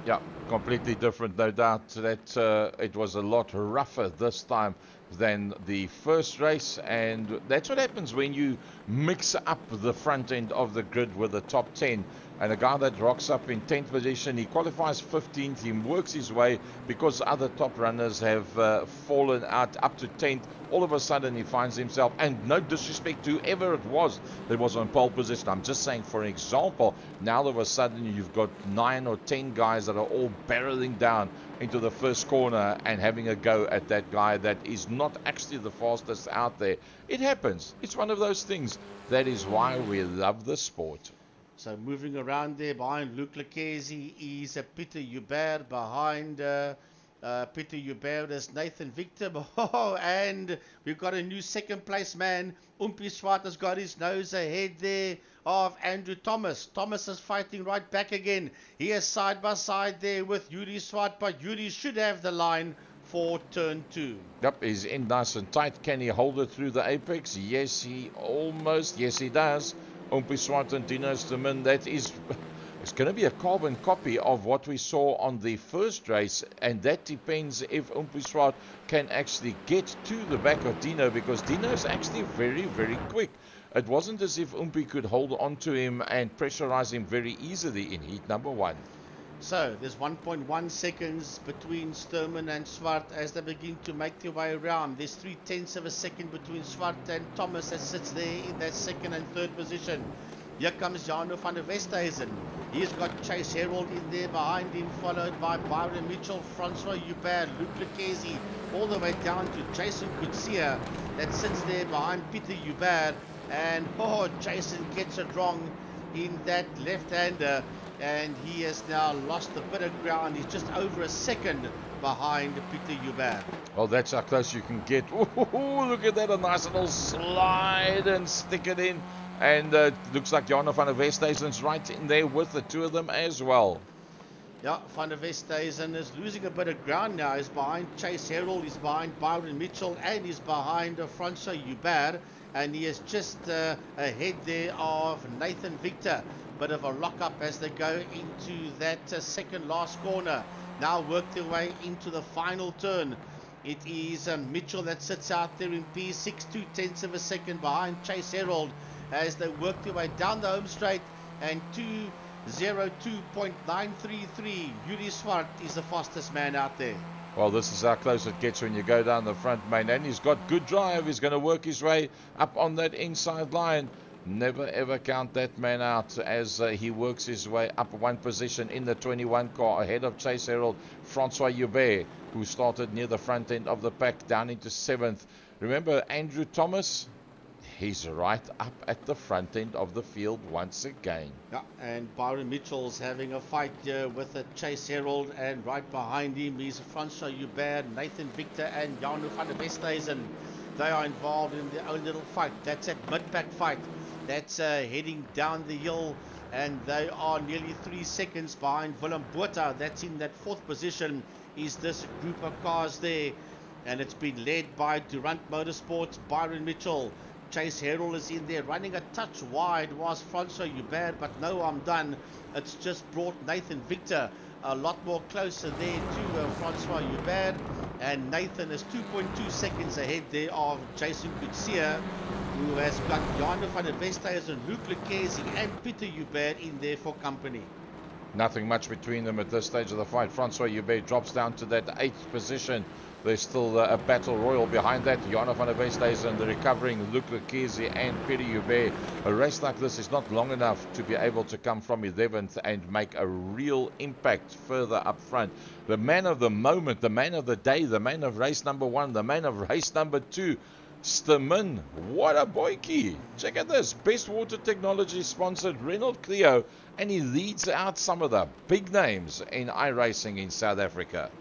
Yeah, completely different, no doubt. That it was a lot rougher this time than the first race, and that's what happens when you mix up the front end of the grid with the top 10. And a guy that rocks up in 10th position, he qualifies 15th, he works his way because other top runners have fallen out up to 10th. All of a sudden he finds himself, and no disrespect to whoever it was that was on pole position, I'm just saying for an example, now all of a sudden you've got 9 or 10 guys that are all barreling down into the first corner and having a go at that guy that is not actually the fastest out there. It happens. It's one of those things. That is why we love the sport. So moving around there behind Luc Lucchese is Peter Hubert. Behind Peter Hubert is Nathan Victor. Oh, and we've got a new second place man. Umpi Swart has got his nose ahead there of Andrew Thomas. Thomas is fighting right back again. He is side by side there with Yuri Swart, but Yuri should have the line for turn 2. Yep, he's in nice and tight. Can he hold it through the apex? Yes, he almost. Yes, he does. Umpi Swart and Dino Sturman, that is, it's going to be a carbon copy of what we saw on the first race, and that depends if Umpi Swart can actually get to the back of Dino, because Dino is actually very, very quick. It wasn't as if Umpi could hold on to him and pressurize him very easily in heat number 1. So there's 1.1 seconds between Sturman and Swart as they begin to make their way around. There's 0.3 of a second between Swart and Thomas that sits there in that second and third position. Here comes Jano van der Westhuizen. He's got Chase Herald in there behind him, followed by Byron Mitchell, Francois Hubert, Luc Lucchese, all the way down to Jason Kutsia that sits there behind Peter Hubert. And Jason gets it wrong in that left-hander, and he has now lost a bit of ground. He's just over a second behind Peter Hubert. Well, that's how close you can get. Ooh, look at that, a nice little slide and stick it in. And looks like Johanna van der Westhuizen's right in there with the two of them as well. Yeah, van der Westhuizen is losing a bit of ground now. He's behind Chase Herald, he's behind Byron Mitchell, and he's behind Francois Hubert. And he is just ahead there of Nathan Victor. Bit of a lock-up as they go into that second last corner. Now work their way into the final turn. It is Mitchell that sits out there in P6, 0.2 of a second behind Chase Herald as they work their way down the home straight, and 2:02.933. Yuri Swart is the fastest man out there. Well, this is how close it gets when you go down the front, main, and he's got good drive. He's going to work his way up on that inside line. Never ever count that man out as he works his way up one position in the 21 car ahead of Chase Herald. Francois Hubert, who started near the front end of the pack, down into 7th. Remember Andrew Thomas? He's right up at the front end of the field once again. Yeah, and Byron Mitchell's having a fight here with Chase Herald, and right behind him is Francois Hubert, Nathan Victor, and Jano van der Westhuizen. They are involved in their own little fight. That's a mid-pack fight. That's heading down the hill, and they are nearly 3 seconds behind Willem Botha. That's in that 4th position. Is this group of cars there? and it's been led by Durant Motorsports, Byron Mitchell. Chase Herald is in there, running a touch wide was Francois Hubert, but no, I'm done. It's just brought Nathan Victor a lot more closer there to Francois Hubert, and Nathan is 2.2 seconds ahead there of Jason Kutsia, who has got Jarno van der Westhuizen, Luc Leclerc and Peter Hubert in there for company. Nothing much between them at this stage of the fight. Francois Hubert drops down to that 8th position. There's still a battle royal behind that. Jarno van der Westhuizen, the recovering Luc Leclerc and Peter Hubert. A race like this is not long enough to be able to come from 11th and make a real impact further up front. The man of the moment, the man of the day, the man of race number 1, the man of race number 2, Sturmin, what a boykie. Check out this, Best Water Technology sponsored Renault Clio, and he leads out some of the big names in iRacing in South Africa.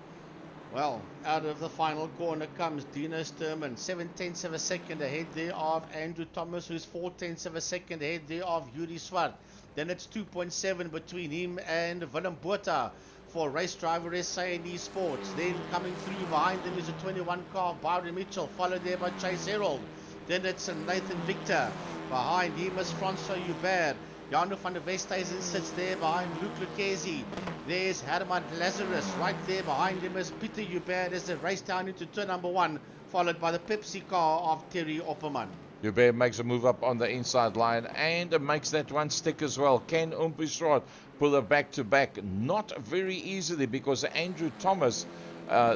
Well, out of the final corner comes Dino Sturmin, 7/10 of a second ahead there of Andrew Thomas, who's 4/10 of a second ahead there of Yuri Swart. Then it's 2.7 between him and Willem Botha for race driver SA and Esports. Then coming through behind them is a 21 car, Byron Mitchell, followed there by Chase Herald. Then it's Nathan Victor. Behind him is Francois Hubert. Jarno van der Westhuizen sits there behind Luc Leclerc. There's Herman Lazarus. Right there behind him is Peter Hubert as they race down into turn number 1, followed by the Pepsi car of Terry Opperman. Hubert makes a move up on the inside line and makes that one stick as well. Can Umpisrod pull a back-to-back? Not very easily, because Andrew Thomas,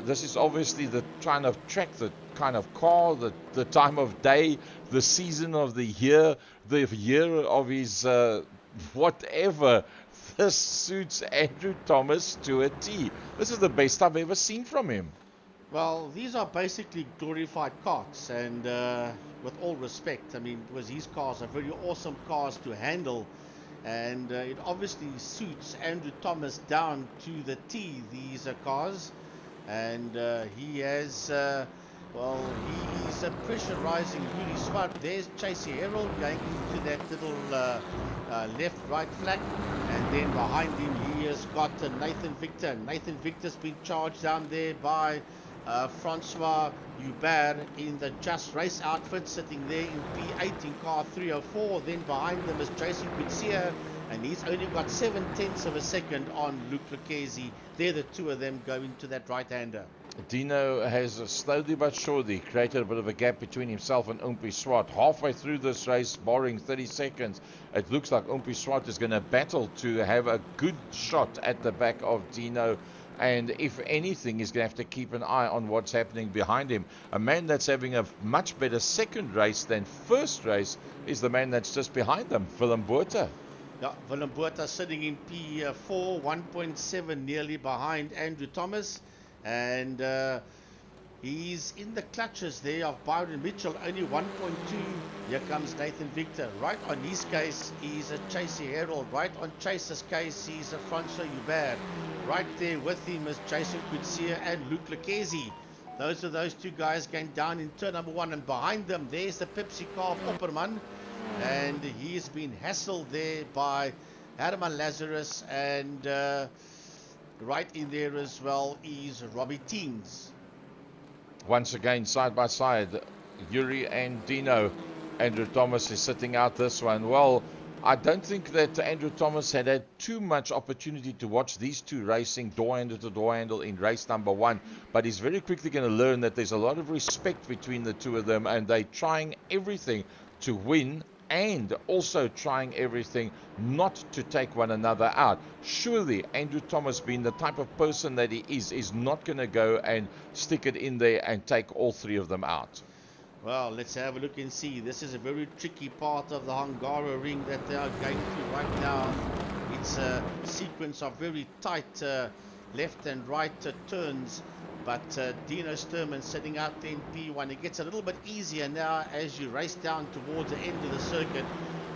this is obviously the kind of track, the kind of car, the time of day, the season of the year of his whatever. This suits Andrew Thomas to a T. This is the best I've ever seen from him. Well, these are basically glorified karts, and with all respect, I mean, because these cars are very awesome cars to handle, and it obviously suits Andrew Thomas down to the T, these cars, and he has, well, he is pressurizing Yuri Swart. There's Chase Herald going into that little left-right flank, and then behind him he has got Nathan Victor. Nathan Victor's been charged down there by Francois Hubert in the Just Race outfit, sitting there in P8 in car 304. Then behind them is Jason Kutsia, and he's only got 7/10 of a second on Luc Leclerc. They're the two of them going to that right-hander. Dino has slowly but surely created a bit of a gap between himself and Umpi Swart. Halfway through this race, barring 30 seconds, it looks like Umpi Swart is going to battle to have a good shot at the back of Dino. And if anything, he's going to have to keep an eye on what's happening behind him. A man that's having a much better second race than first race is the man that's just behind them, Willem Botha. Yeah, Willem Botha sitting in P4, 1.7 nearly behind Andrew Thomas. And he's in the clutches there of Byron Mitchell, only 1.2. Here comes Nathan Victor. Right on his case, he's a Chase Herald. Right on Chase's case, he's a Francois Hubert. Right there with him is Jason Kutsia and Luc Leclerc. Those are those two guys going down in turn number 1. And behind them, there's the Pepsi car of Opperman. And he's been hassled there by Herman Lazarus, and right in there as well is Robbie Teens. Once again, side by side, Yuri and Dino. Andrew Thomas is sitting out this one. Well, I don't think that Andrew Thomas had too much opportunity to watch these two racing door handle to door handle in race number 1, but he's very quickly going to learn that there's a lot of respect between the two of them, and they're trying everything to win and also trying everything not to take one another out. Surely Andrew Thomas, being the type of person that he is not going to go and stick it in there and take all three of them out. Well, let's have a look and see. This is a very tricky part of the Hungaroring that they are going through right now. It's a sequence of very tight left and right turns, but Dino Sturmin sitting out there in P1. It gets a little bit easier now as you race down towards the end of the circuit.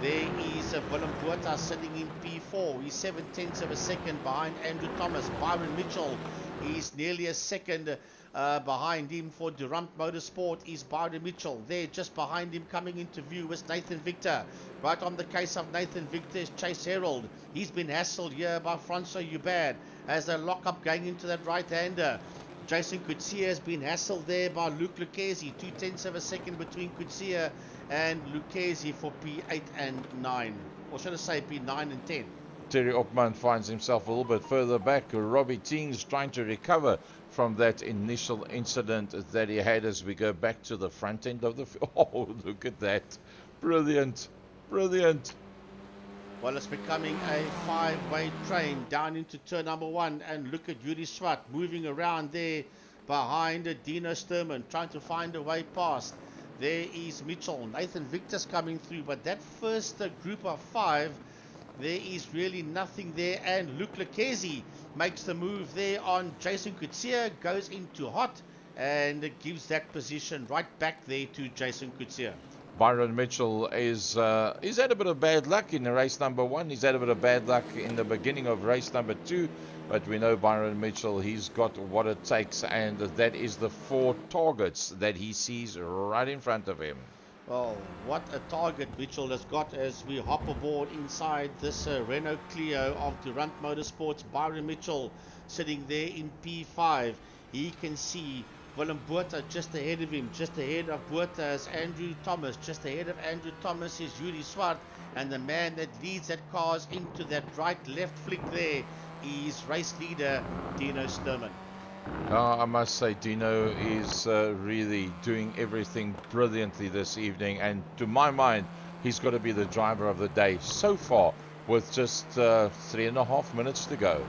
There is Willem Botha sitting in P4. He's 7/10 of a second behind Andrew Thomas. Byron Mitchell is nearly a second behind him. For Durant Motorsport is Byron Mitchell. There just behind him coming into view is Nathan Victor. Right on the case of Nathan Victor is Chase Herald. He's been hassled here by Francois Hubert as a lock-up going into that right-hander. Jason Kutsia has been hassled there by Luke Lucchesi. 2/10 of a second between Kutsia and Lucchesi for P8 and 9. Or should I say P9 and 10? Terry Opman finds himself a little bit further back. Robbie Teens trying to recover from that initial incident that he had as we go back to the front end of the field. Oh, look at that. Brilliant. Brilliant. Well, it's becoming a 5-way train down into turn number 1. And look at Yuri Swart moving around there behind Dino Sturman, trying to find a way past. There is Mitchell. Nathan Victor's coming through. But that first group of 5, there is really nothing there. And Luke Lucchesi makes the move there on Jason Kutsia, goes into hot, and gives that position right back there to Jason Kutsia. Byron Mitchell he's had a bit of bad luck in the race number 1. He's had a bit of bad luck in the beginning of race number 2. But we know Byron Mitchell, he's got what it takes. And that is the 4 targets that he sees right in front of him. Well, what a target Mitchell has got as we hop aboard inside this Renault Clio of Durant Motorsports. Byron Mitchell sitting there in P5. He can see Willem Botha just ahead of him. Just ahead of Botha is Andrew Thomas. Just ahead of Andrew Thomas is Yuri Swart. And the man that leads that cars into that right-left flick there is race leader Dino Sturman. I must say Dino is really doing everything brilliantly this evening, and to my mind he's got to be the driver of the day so far with just 3.5 minutes to go.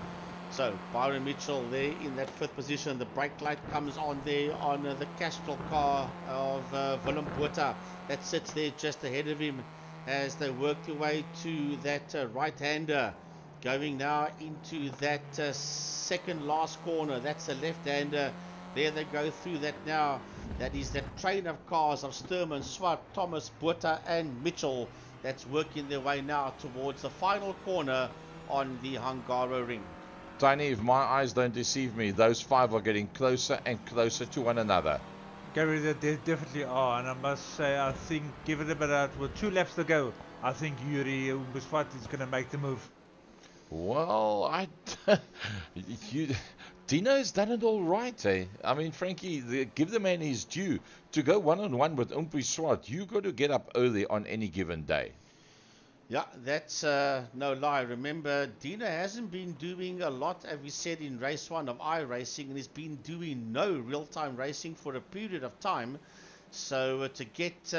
So Byron Mitchell there in that 5th position. The brake light comes on there on the Castrol car of Willem Botha that sits there just ahead of him as they work their way to that right-hander. Going now into that second last corner. That's the left-hander. There they go through that now. That is that train of cars of Sturman, Swart, Thomas, Botha and Mitchell that's working their way now towards the final corner on the Hungaroring. Tiny, if my eyes don't deceive me, those 5 are getting closer and closer to one another. Gary, they definitely are, and I must say, I think, give it a bit out with 2 laps to go, I think Yuri Swart is going to make the move. Well, Dino's done it all right, eh? I mean, Frankie, give the man his due. To go one-on-one with Swart, you got to get up early on any given day. Yeah, that's no lie. Remember, Dino hasn't been doing a lot, as we said, in race 1 of iRacing, and he's been doing no real-time racing for a period of time. So to get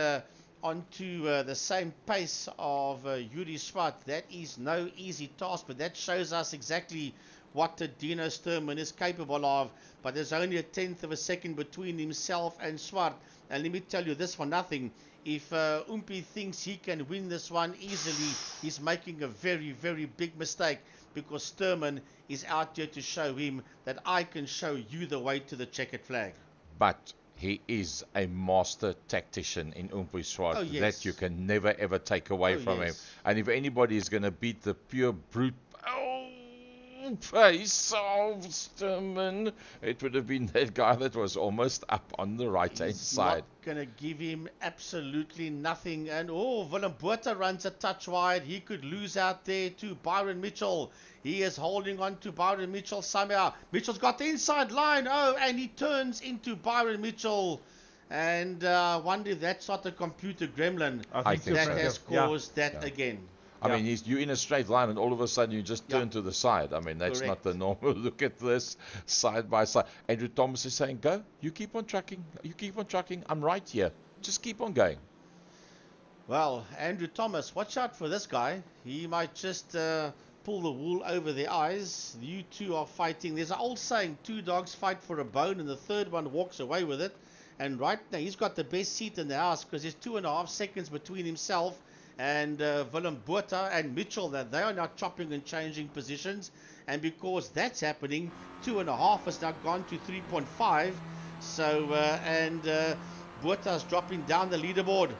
onto the same pace of Yuri Swart, that is no easy task, but that shows us exactly what Dino Sturman is capable of. But there's only 1/10 of a second between himself and Swart, and let me tell you this for nothing. If thinks he can win this one easily, he's making a very, very big mistake, because Sturman is out here to show him that I can show you the way to the checkered flag. But he is a master tactician in Swart. Oh, yes. That you can never ever take away from him. And if anybody is going to beat the pure brute pace of Sturman, it would have been that guy that was almost up on the right hand side. Not going to give him absolutely nothing. And Willem Botha runs a touch wide. He could lose out there to Byron Mitchell. He is holding on to Byron Mitchell somehow. Mitchell's got the inside line. And he turns into Byron Mitchell. And I wonder if that's not a computer gremlin I think that so. has caused that again. I mean, you're in a straight line, and all of a sudden you just turn to the side. I mean, that's Correct. not the normal. Look at this, side by side. Andrew Thomas is saying, go, you keep on trucking. You keep on trucking. I'm right here. Just keep on going. Well, Andrew Thomas, watch out for this guy. He might just pull the wool over their eyes. You two are fighting. There's an old saying, 2 dogs fight for a bone, and the third one walks away with it. And right now, he's got the best seat in the house, because there's 2.5 seconds between himself and Willem Botha and Mitchell, that they are now chopping and changing positions. And because that's happening, 2.5 has now gone to 3.5. So Botha's dropping down the leaderboard.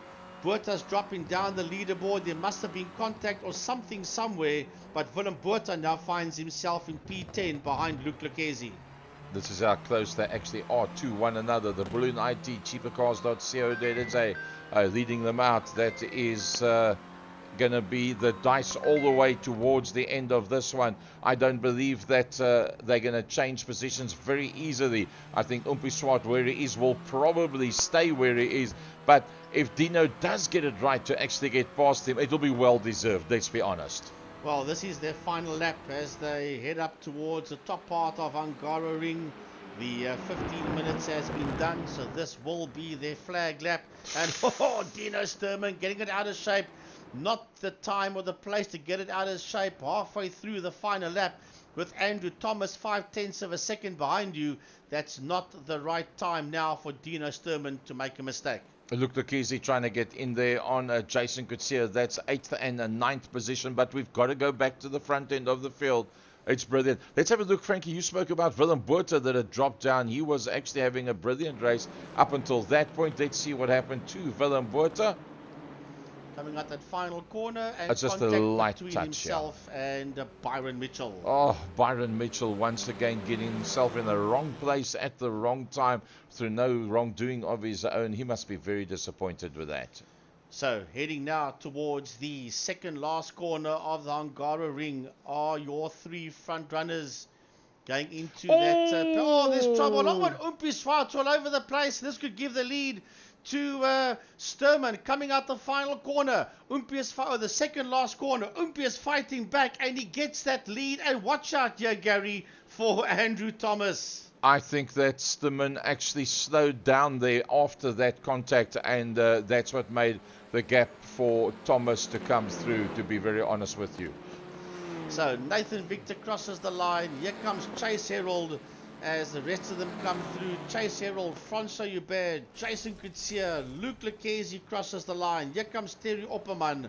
There must have been contact or something somewhere, but Willem Botha now finds himself in P10 behind Luke Lucchesi. This is how close they actually are to one another. The Balloon IT, cheapercars.co.za, leading them out. That is going to be the dice all the way towards the end of this one. I don't believe that they're going to change positions very easily. I think Umpi Swart, where he is, will probably stay where he is. But if Dino does get it right to actually get past him, it'll be well deserved, let's be honest. Well, this is their final lap as they head up towards the top part of Hungaroring. The 15 minutes has been done, so this will be their flag lap. And Dino Sturman getting it out of shape. Not the time or the place to get it out of shape halfway through the final lap with Andrew Thomas 0.5 of a second behind you. That's not the right time now for Dino Sturman to make a mistake. Look, the Kizzy trying to get in there on Jason Kutsia. That's 8th and 9th position, but we've got to go back to the front end of the field. It's brilliant. Let's have a look, Frankie. You spoke about Willem Botha that had dropped down. He was actually having a brilliant race up until that point. Let's see what happened to Willem Botha. Coming out that final corner and it's just a light between touch, himself and Byron Mitchell. Oh, Byron Mitchell once again getting himself in the wrong place at the wrong time through no wrongdoing of his own. He must be very disappointed with that. So heading now towards the second last corner of the Hungaroring are your three front runners going into that. There's trouble. Oh, and Umpi Swart all over the place. This could give the lead to Sturman coming out the final corner. The second last corner. Umpi is fighting back and he gets that lead. And watch out here, Gary, for Andrew Thomas. I think that Sturman actually slowed down there after that contact, and that's what made the gap for Thomas to come through, to be very honest with you. So Nathan Victor crosses the line. Here comes Chase Herald as the rest of them come through. Chase Herald, Francois Hubert, Jason Kutsia, Luke Lekesi crosses the line. Here comes Terry Opperman.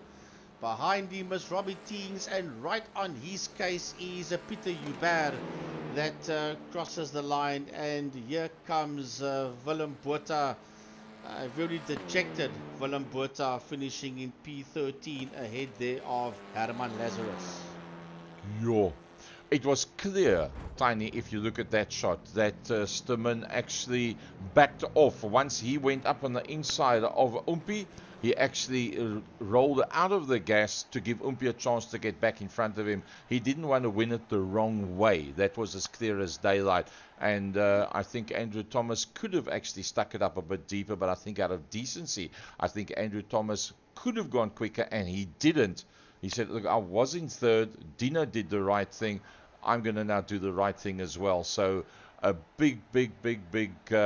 Behind him is Robbie Teens, and right on his case is Peter Hubert that crosses the line. And here comes Willem Botha, very dejected Willem Botha, finishing in P13 ahead there of Herman Lazarus. Yo. It was clear, Tiny, if you look at that shot, that Sturman actually backed off. Once he went up on the inside of Umpi, he actually rolled out of the gas to give Umpi a chance to get back in front of him. He didn't want to win it the wrong way. That was as clear as daylight. And I think Andrew Thomas could have actually stuck it up a bit deeper, but I think out of decency, I think Andrew Thomas could have gone quicker, and he didn't. He said, look, I was in third. Dino did the right thing. I'm going to now do the right thing as well. So a big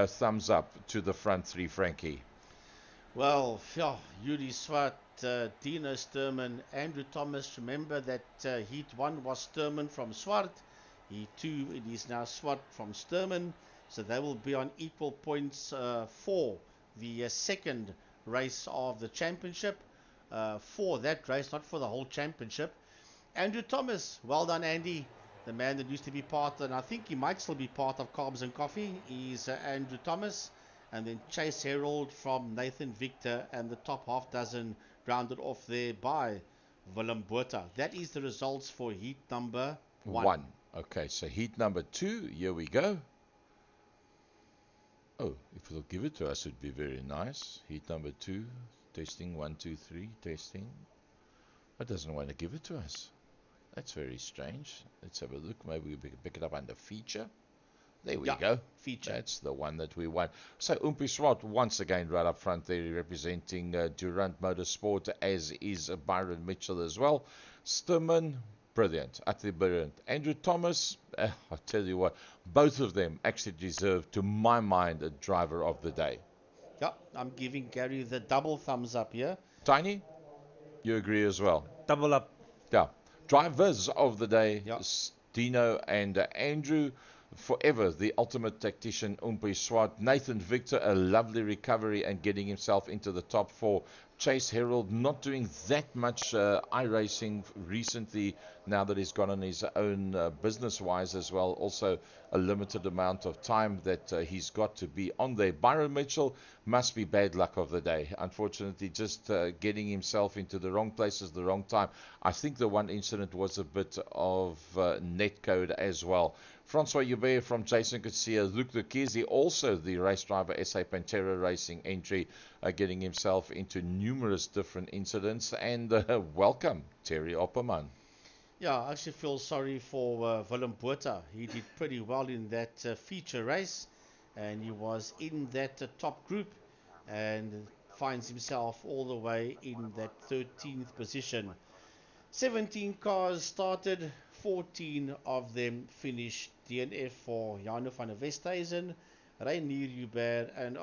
thumbs up to the front three, Frankie. Well, Yuri Swart, Dino Sturman, Andrew Thomas. Remember that Heat 1 was Sturman from Swart. Heat 2, it is now Swart from Sturman. So they will be on equal points for the second race of the championship. For that race, not for the whole championship. Andrew Thomas, well done, Andy. The man that used to be part, and I think he might still be part of Carbs and Coffee, is Andrew Thomas. And then Chase Herald from Nathan Victor, and the top half dozen rounded off there by Willem Botha. That is the results for heat number 1. Okay, so heat number 2, here we go. Oh, if it'll give it to us, it'd be very nice. Heat number 2. Testing, 1, 2, 3, testing. It doesn't want to give it to us. That's very strange. Let's have a look. Maybe we can pick it up under feature. There we go. Feature. That's the one that we want. So Umpi Swart once again right up front there, representing Durant Motorsport, as is Byron Mitchell as well. Sturman, brilliant, utterly brilliant. Andrew Thomas, I tell you what, both of them actually deserve, to my mind, a driver of the day. Yeah, I'm giving Gary the double thumbs up here. Tiny, you agree as well? Double up. Yeah. Drivers of the day, yeah. Dino and Andrew. Forever the ultimate tactician, Umpi Swart. Nathan Victor, a lovely recovery and getting himself into the top 4. Chase Herald not doing that much iRacing recently, now that he's gone on his own business-wise as well. Also a limited amount of time that he's got to be on there. Byron Mitchell must be bad luck of the day. Unfortunately, just getting himself into the wrong places, the wrong time. I think the one incident was a bit of net code as well. Francois Hubert from Jason Kutsia, Luke Lekesi, also the race driver, SA Pantera Racing entry. getting himself into numerous different incidents. And welcome, Terry Opperman. Yeah, I actually feel sorry for Willem Botha. He did pretty well in that feature race, and he was in that top group and finds himself all the way in that 13th position. 17 cars started, 14 of them finished DNF for Jarno van der Westhuizen, Reinier Hubert, and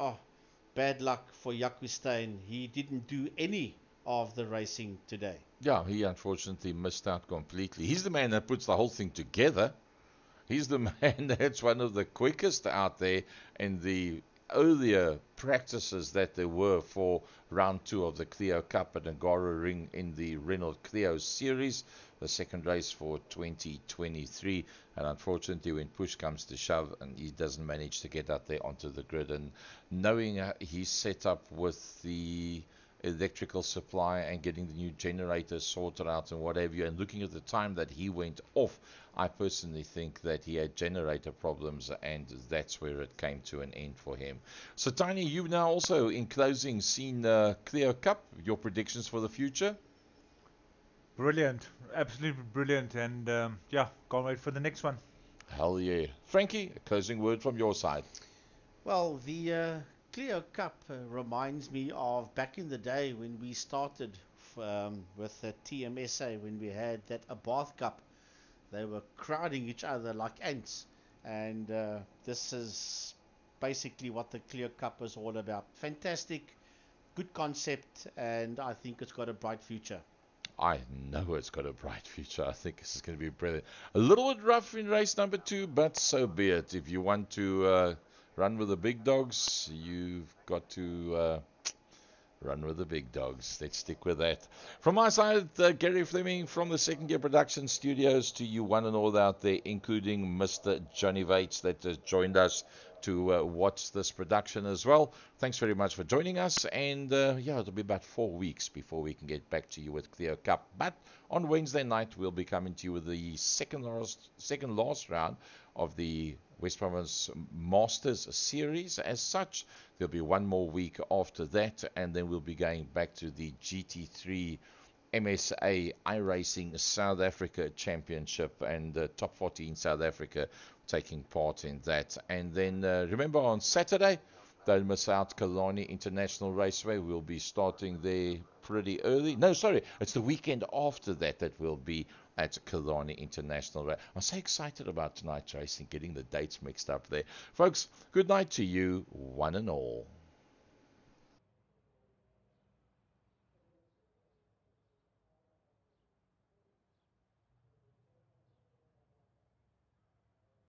bad luck for Jaco Steyn. He didn't do any of the racing today. Yeah, he unfortunately missed out completely. He's the man that puts the whole thing together. He's the man that's one of the quickest out there in the earlier practices that there were for round 2 of the Clio Cup at Hungaroring in the Renault Clio series, the second race for 2023. And unfortunately, when push comes to shove and he doesn't manage to get out there onto the grid, and knowing he's set up with the electrical supply and getting the new generators sorted out and what have you, and looking at the time that he went off, I personally think that he had generator problems, and that's where it came to an end for him. So Tiny, you've now also in closing seen Clio Cup. Your predictions for the future? Brilliant, absolutely brilliant, and yeah, can't wait for the next one. Hell yeah. Frankie, a closing word from your side. Well, the Clio Cup reminds me of back in the day when we started with the TMSA, when we had that Abarth Cup. They were crowding each other like ants, and this is basically what the Clio Cup is all about. Fantastic, good concept, and I think it's got a bright future. I know it's got a bright future. I think this is going to be brilliant. A little bit rough in race number 2, but so be it. If you want to run with the big dogs, you've got to run with the big dogs. Let's stick with that. From my side, Gary Fleming from the Second Gear Production Studios, to you one and all out there, including Mr. Johnny Vates that has joined us to watch this production as well. Thanks very much for joining us, and yeah, it'll be about 4 weeks before we can get back to you with Clio Cup. But on Wednesday night, we'll be coming to you with the second last round of the West Province Masters Series. As such, there'll be one more week after that, and then we'll be going back to the GT3 MSA iRacing South Africa Championship, and top 14 South Africa taking part in that. And then remember, on Saturday, don't miss out Kalani International Raceway. We'll be starting there pretty early. No, sorry, it's the weekend after that that will be at Kalani International Raceway. I'm so excited about tonight's racing, getting the dates mixed up there. Folks, good night to you, one and all.